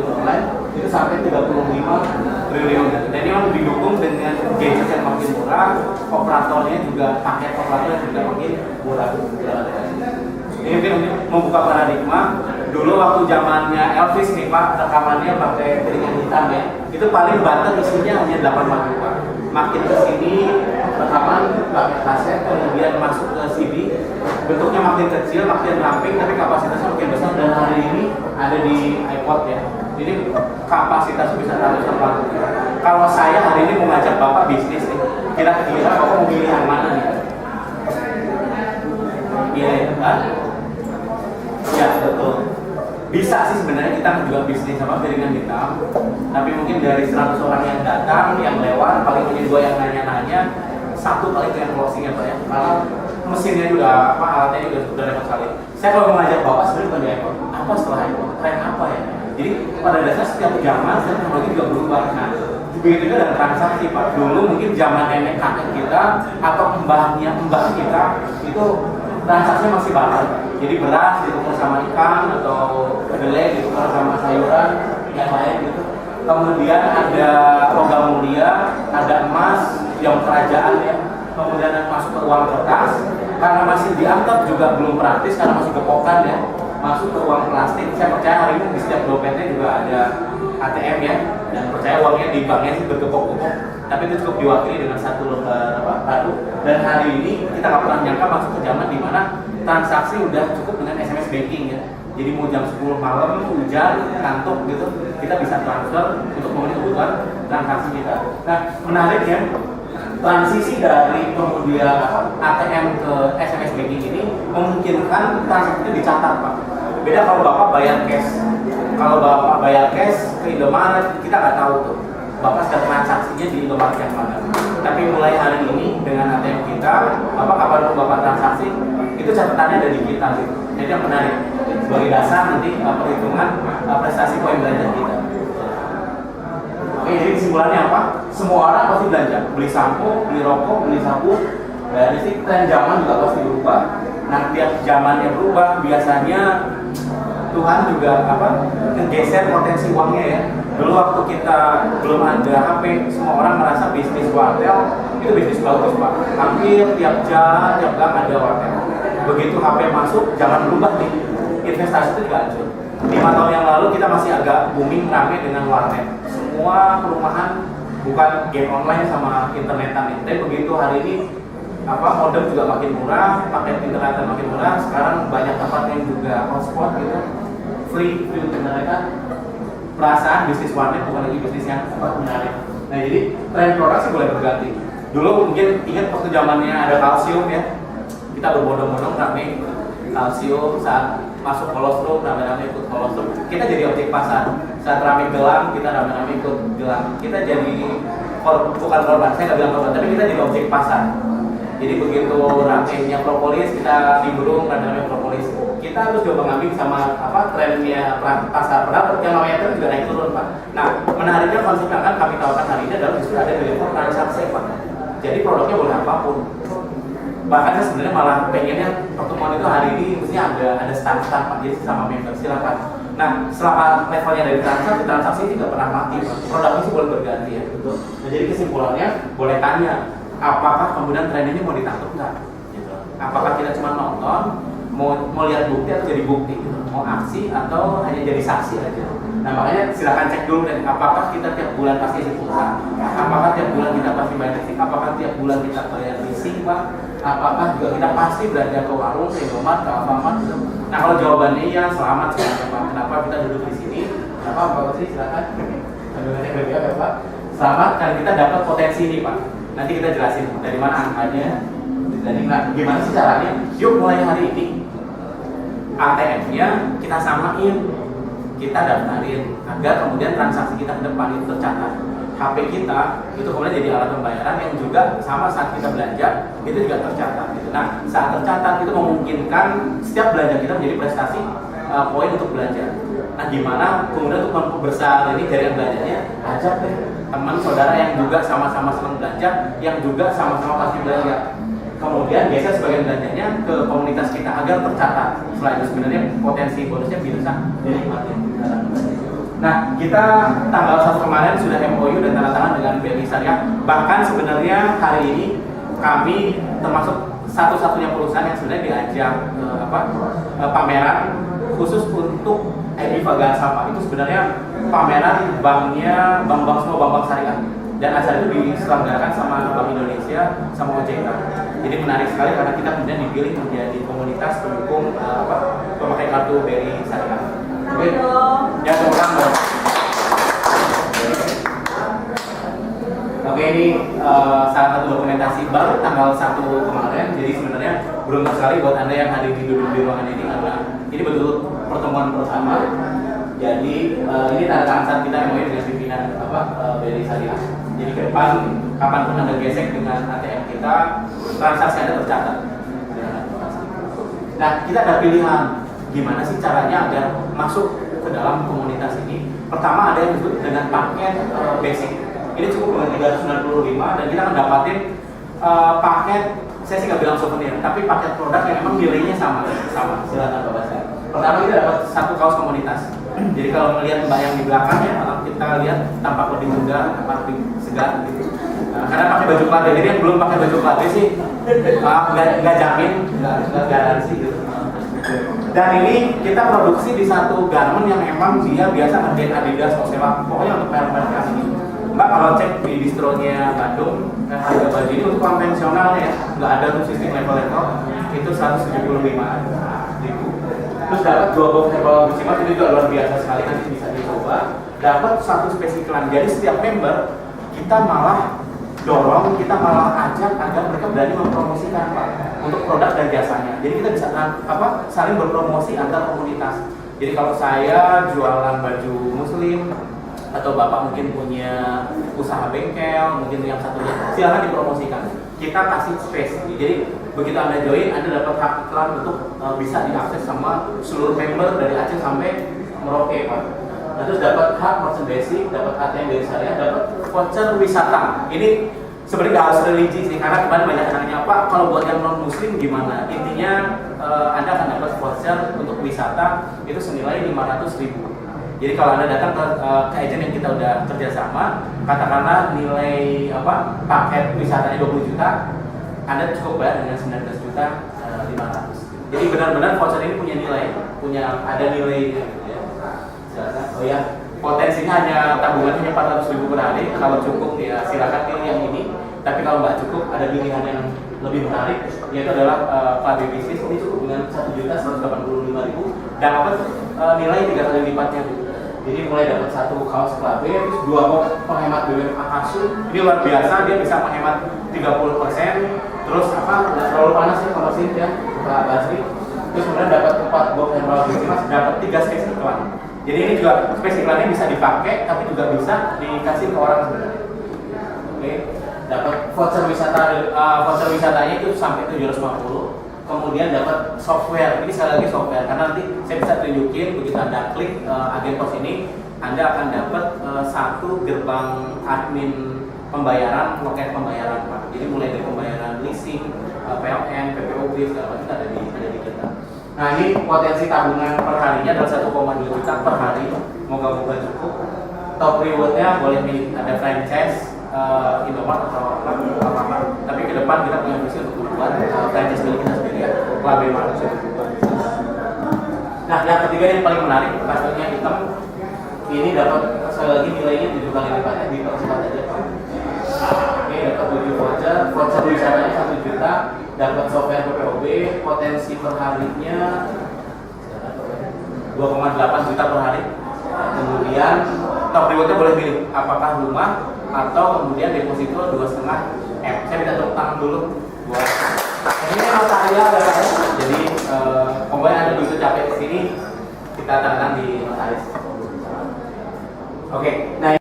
belanja online itu sampai 35 triliun. Dan ini memang didukung dengan gadget yang makin murah, operatornya juga, paket operatornya juga makin murah. Ini mungkin membuka paradigma. Dulu waktu zamannya Elvis nih Pak, rekamannya pakai piringan hitam ya, itu paling banter isinya hanya 8 Pak. Makin kesini rekaman pakai kaset, kemudian masuk ke CD, bentuknya makin kecil, makin ramping, tapi kapasitasnya makin besar. Dan hari ini ada di iPod ya, jadi kapasitasnya bisa ratusan lagu. Kalau saya hari ini mau ngajak Bapak bisnis nih, kira-kira Bapak mau pilih yang mana nih? Pilih, ya betul. Bisa sih sebenarnya kita juga bisnis sama piringan hitam, tapi mungkin dari 100 orang yang datang, yang lewat, paling mungkin 2 yang nanya-nanya, 1 paling itu yang closing ya Pak ya. Karena mesinnya juga, alatnya juga sudah repot sekali. Saya kalau mengajak Bapak sebenarnya bukan di iPhone, apa setelah iPhone, tren apa ya? Jadi pada dasarnya setiap zaman teknologi juga berubah. Nah, begitu juga dengan transaksi Pak. Dulu mungkin zaman nenek kakek kita atau mbah kita itu transaksinya masih barter. Jadi beras ditukar sama ikan atau kedelai ditukar sama sayuran yang lain gitu. Kemudian ada logam mulia, ada emas yang kerajaan ya. Kemudian masuk ke uang kertas. Karena masih dianggap juga belum praktis karena masih kepokan ya. Masuk ke uang plastik. Saya percaya hari ini di setiap dompetnya juga ada ATM ya. Dan percaya uangnya di banknya sih bergepok-gepok. Tapi itu cukup diwakili dengan satu lembar batu. Dan hari ini kita nggak pernah nyangka masuk ke zaman di mana transaksi udah cukup dengan SMS banking ya. Jadi mau jam 10 malam, hujan, ngantuk gitu, kita bisa transfer untuk memenuhi kebutuhan transaksi kita. Nah, menarik ya, transisi dari kemudian ATM ke SMS banking ini memungkinkan transaksi itu dicatat Pak. Beda kalau Bapak bayar cash. Kalau Bapak bayar cash ke Indomaret, kita nggak tahu tuh Bapak sedang transaksinya di Indomaret yang mana. Tapi mulai hari ini dengan ATM kita, kapan Bapak transaksi, itu catatannya ada di kita gitu. Jadi yang menarik sebagai dasar nanti perhitungan prestasi poin belanja kita. Oke, jadi kesimpulannya apa? Semua orang pasti belanja, beli sampo, beli rokok, beli sabun. Dan ini tren zaman juga pasti berubah. Nah, tiap zamannya berubah, biasanya Tuhan juga ngegeser potensi uangnya ya. Dulu waktu kita belum ada HP, semua orang merasa bisnis wartel itu bisnis bagus Pak. Hampir tiap jam, tiap gang ada wartel. Begitu HP masuk, jangan berubah nih. Investasi itu juga hancur. 5 tahun yang lalu kita masih agak booming rame dengan warnet. Semua perumahan bukan game online sama internetan nih. Tapi begitu hari ini modem juga makin murah, paket internetan makin murah. Sekarang banyak tempat yang juga hotspot gitu, free untuk mereka. Perasaan bisnis warnet bukan lagi bisnis yang menarik. Nah, jadi tren produk sih boleh berganti. Dulu mungkin ingat waktu zamannya ada kalsium ya, kita berbondong-bondong rame kalsium. Saat masuk kolostrum, rame-rame ikut kolostrum. Kita jadi objek pasar. Saat rame gelang, kita rame-rame ikut gelang. Kita jadi bukan korban, saya nggak bilang korban, tapi kita jadi objek pasar. Jadi begitu ramenya propolis, kita nimbrung rame-rame propolis. Kita harus coba ngambil sama trennya pasar, padahal yang namanya tren juga naik turun Pak. Nah, menariknya konsep yang akan kami tawarkan hari ini adalah justru ada deliver transaksi Pak. Jadi produknya boleh apapun. Bahkan saya sebenarnya malah pengennya pertemuan itu hari ini mestinya ada stand-stand Pak, jadi sama member silakan. Nah, setelah levelnya dari transaksi tidak pernah mati Pak. Produknya sih boleh berganti ya, betul. Nah, jadi kesimpulannya boleh tanya, apakah kemudian tren ini mau ditangkap nggak? Gitu. Apakah kita cuma nonton? Mau lihat bukti atau jadi bukti gitu, mau aksi atau hanya jadi saksi aja. Nah, makanya silakan cek dulu dan apakah kita tiap bulan pasti isi pulsa, apakah tiap bulan kita pasti bayar listrik, apakah tiap bulan kita bayar leasing Pak, apakah juga kita pasti belanja ke warung, ke Indomaret, ke Alfamart gitu. Nah, kalau jawabannya iya, selamat Pak. Kenapa kita duduk di sini? Kenapa Pak Sri silakan. Pak. Selamat karena kita dapat potensi ini Pak. Nanti kita jelasin dari mana angkanya. Jadi gimana sih caranya? Yuk mulai hari ini ATM-nya kita samain, kita daftarin agar kemudian transaksi kita ke depan itu tercatat. HP kita itu kemudian jadi alat pembayaran yang juga sama saat kita belanja itu juga tercatat. Gitu. Nah, saat tercatat itu memungkinkan setiap belanja kita menjadi prestasi poin untuk belanja. Nah, gimana kemudian untuk memperbesar ini jaringan belanjanya? Ajak deh teman saudara yang juga sama-sama senang belanja, yang juga sama-sama pasti belanja. Kemudian biasa sebagian belanjanya ke komunitas kita agar tercatat. Selain itu sebenarnya potensi bonusnya bisa dinikmati. Nah, kita tanggal 1 kemarin sudah MOU dan tanda tangan dengan BRI Syariah. Bahkan sebenarnya hari ini kami termasuk satu-satunya perusahaan yang sebenarnya diajak pameran khusus untuk Fagar Sapa. Itu sebenarnya pameran banknya, bank-bank semua bank-bank syariah. Dan acara itu diselenggarakan sama Bank Indonesia, sama OJK. Jadi menarik sekali karena kita kemudian dipilih menjadi komunitas pendukung pemakai kartu BRI Syariah. Oke, ya teman-teman dong. Oke, ini salah satu dokumentasi baru tanggal 1 kemarin. Jadi sebenarnya beruntung sekali buat Anda yang hadir di ruangan ini karena ini betul pertemuan pertama. Jadi ini tanda tangan saat kita MOU dengan pimpinan BRI Syariah. Jadi ke depan kapanpun Anda gesek dengan ATM kita, transaksi Anda tercatat. Nah, kita ada pilihan gimana sih caranya agar masuk ke dalam komunitas ini. Pertama ada yang disebut dengan paket basic. Ini cukup dengan 395 dan kita akan dapatin paket, saya sih nggak bilang souvenir, tapi paket produk yang memang nilainya sama. Silakan Bapak saya. Pertama kita dapat satu kaos komunitas. Jadi kalau melihat mbak yang di belakangnya, kita lihat tampak lebih muda, tampak lebih segar gitu. Karena pakai baju klade, jadi yang belum pakai baju klade sih nggak jamin, nggak garansi gitu. Dan ini kita produksi di satu garment yang memang dia biasa ngerjain Adidas, Osewa, pokoknya untuk merek-merek asing ini. Mbak kalau cek di distronya Bandung, harga baju ini untuk konvensional ya, nggak ada tuh sistem level-level, itu 175.000. Terus dapat 2 box herbal bersifat, itu juga luar biasa sekali, nanti bisa dicoba. Dapat 1 space iklan, jadi setiap member kita malah dorong, kita malah ajak agar mereka berani mempromosikan Pak untuk produk dan jasanya. Jadi kita bisa saling berpromosi antar komunitas. Jadi kalau saya jualan baju muslim atau Bapak mungkin punya usaha bengkel, mungkin yang satunya silahkan dipromosikan. Kita kasih space. Jadi begitu Anda join, Anda dapat hak iklan untuk bisa diakses sama seluruh member dari Aceh sampai Merauke Pak. Nah, terus dapat hak merchandising, dapat ATM dari saya, dapat voucher wisata. Ini sebenarnya nggak harus religi sih, karena kemarin banyak yang nanya Pak, kalau buat yang non muslim gimana? Intinya Anda akan dapat voucher untuk wisata itu senilai 500.000. Jadi kalau Anda datang ke agent yang kita udah kerjasama, katakanlah nilai paket wisatanya 20 juta, Anda cukup bayar dengan 19.500.000. Jadi benar-benar voucher ini punya nilai, ada nilainya. Oh ya, potensinya hanya tabungannya 400.000 per hari. Kalau cukup ya silakan pilih yang ini. Tapi kalau nggak cukup, ada pilihan yang lebih menarik, yaitu adalah Club Bisnis. Ini cukup dengan 1.185.000 dan dapat nilai 3 kali lipatnya. Jadi mulai dapat 1 kaos Club, terus 2 box penghemat BBM Akasu. Ini luar biasa, dia bisa menghemat 30%. Terus nggak terlalu panas ya kalau sini ya, Pak Basri. Terus kemudian dapat 4 box herbal bisnis, dapat 3 space iklan. Jadi ini juga space iklannya bisa dipakai, tapi juga bisa dikasih ke orang sebenarnya. Oke, dapat voucher wisatanya itu sampai 750. Kemudian dapat software. Ini sekali lagi software karena nanti saya bisa tunjukin begitu Anda klik agen pos ini, Anda akan dapat 1 gerbang admin pembayaran, loket pembayaran Pak. Jadi mulai dari pembayaran leasing, PLN, PPOB segala macam ada di kita. Nah ini potensi tabungan per harinya adalah 1,2 juta per hari. Moga-moga cukup. Top rewardnya boleh ada franchise, Indomaret atau apa. Tapi ke depan kita punya visi untuk membuat franchise milik kita sendiri ya. Club Malaysia. Nah yang ketiga yang paling menarik, kasusnya hitam. Ini dapat sekali lagi nilainya 7 kali lipatnya, dipercepat aja Pak. Oke, dapat 7 voucher wisatanya 1 juta, dapat software PPOB, potensi per harinya 2,8 juta per hari. Kemudian top rewardnya boleh pilih apakah rumah atau kemudian deposito 2,5 M. Saya minta tepuk tangan dulu buat ini Mas Arya. Jadi pokoknya Anda begitu capek kesini, kita tangan di Mas Aris. Oke, nah